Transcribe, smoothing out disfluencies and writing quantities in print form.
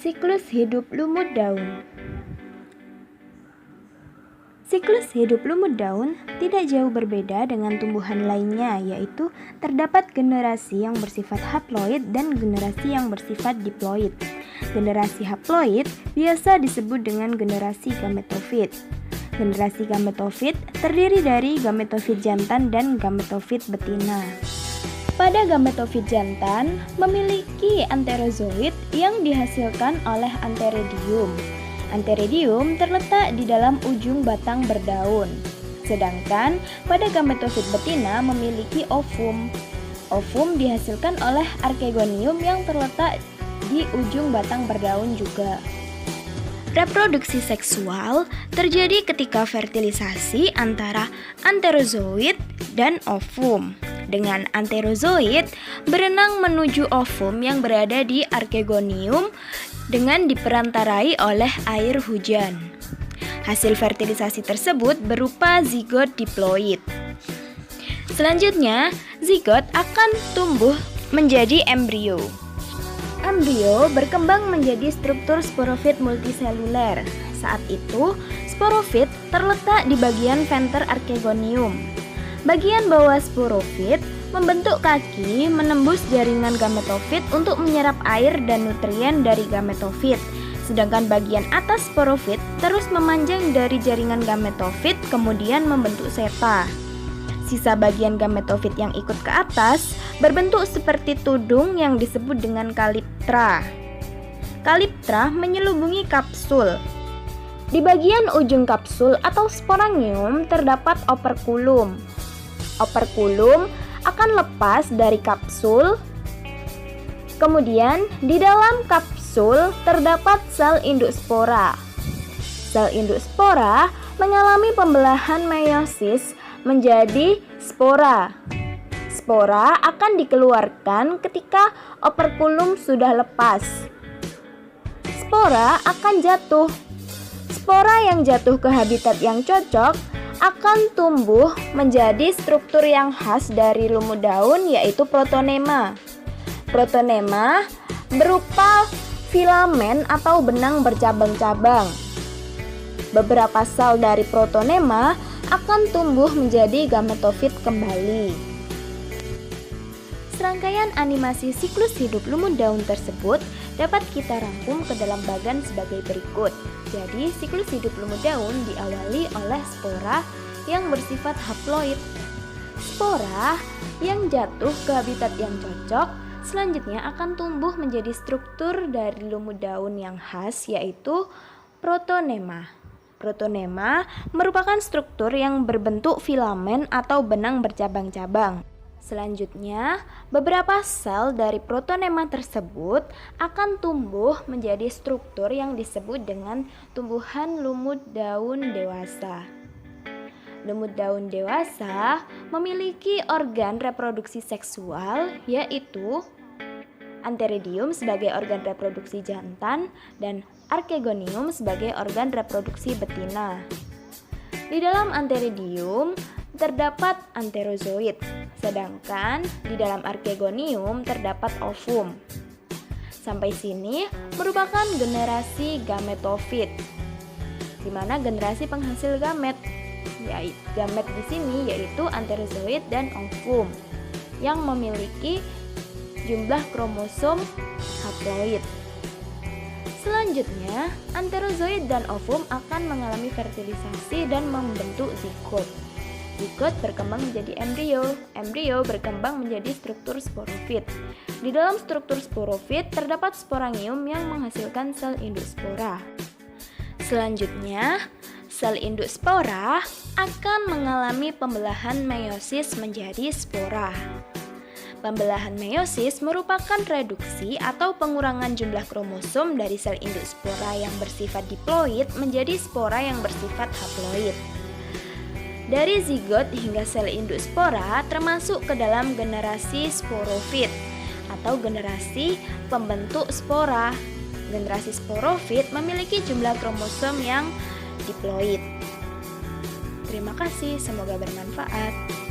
Siklus hidup lumut daun. Siklus hidup lumut daun tidak jauh berbeda dengan tumbuhan lainnya, yaitu terdapat generasi yang bersifat haploid dan generasi yang bersifat diploid. Generasi haploid biasa disebut dengan generasi gametofit. Generasi gametofit terdiri dari gametofit jantan dan gametofit betina. Pada gametofit jantan memiliki anterozoid yang dihasilkan oleh antheridium. Antheridium terletak di dalam ujung batang berdaun. Sedangkan pada gametofit betina memiliki ovum. Ovum dihasilkan oleh archegonium yang terletak di ujung batang berdaun juga. Reproduksi seksual terjadi ketika fertilisasi antara anterozoid dan ovum. Dengan anterozoid berenang menuju ovum yang berada di archegonium dengan diperantarai oleh air hujan. Hasil fertilisasi tersebut berupa zigot diploid. Selanjutnya, zigot akan tumbuh menjadi embrio. Embrio berkembang menjadi struktur sporofit multiseluler. Saat itu, sporofit terletak di bagian venter archegonium. Bagian bawah sporofit membentuk kaki menembus jaringan gametofit untuk menyerap air dan nutrien dari gametofit. Sedangkan bagian atas sporofit terus memanjang dari jaringan gametofit kemudian membentuk seta. Sisa bagian gametofit yang ikut ke atas berbentuk seperti tudung yang disebut dengan kaliptra. Kaliptra menyelubungi kapsul. Di bagian ujung kapsul atau sporangium terdapat operkulum. Operkulum akan lepas dari kapsul. Kemudian di dalam kapsul terdapat sel induk spora. Sel induk spora mengalami pembelahan meiosis menjadi spora. Spora akan dikeluarkan ketika operkulum sudah lepas. Spora akan jatuh. Spora yang jatuh ke habitat yang cocok akan tumbuh menjadi struktur yang khas dari lumut daun, yaitu protonema. Protonema berupa filamen atau benang bercabang-cabang. Beberapa sel dari protonema akan tumbuh menjadi gametofit kembali. Serangkaian animasi siklus hidup lumut daun tersebut dapat kita rangkum ke dalam bagan sebagai berikut. Jadi, siklus hidup lumut daun diawali oleh spora yang bersifat haploid. Spora yang jatuh ke habitat yang cocok selanjutnya akan tumbuh menjadi struktur dari lumut daun yang khas, yaitu protonema. Protonema merupakan struktur yang berbentuk filamen atau benang bercabang-cabang. Selanjutnya, beberapa sel dari protonema tersebut akan tumbuh menjadi struktur yang disebut dengan tumbuhan lumut daun dewasa. Lumut daun dewasa memiliki organ reproduksi seksual, yaitu antheridium sebagai organ reproduksi jantan dan archegonium sebagai organ reproduksi betina. Di dalam antheridium terdapat anterozoid, sedangkan di dalam archegonium terdapat ovum. Sampai sini merupakan generasi gametofit, di mana generasi penghasil gamet. Gamet di sini yaitu anterozoid dan ovum yang memiliki jumlah kromosom haploid. Selanjutnya, anterozoid dan ovum akan mengalami fertilisasi dan membentuk zigot. Zigot berkembang menjadi embrio. Embrio berkembang menjadi struktur sporofit. Di dalam struktur sporofit terdapat sporangium yang menghasilkan sel induk spora. Selanjutnya, sel induk spora akan mengalami pembelahan meiosis menjadi spora. Pembelahan meiosis merupakan reduksi atau pengurangan jumlah kromosom dari sel induk spora yang bersifat diploid menjadi spora yang bersifat haploid. Dari zigot hingga sel induk spora termasuk ke dalam generasi sporofit atau generasi pembentuk spora. Generasi sporofit memiliki jumlah kromosom yang diploid. Terima kasih, semoga bermanfaat.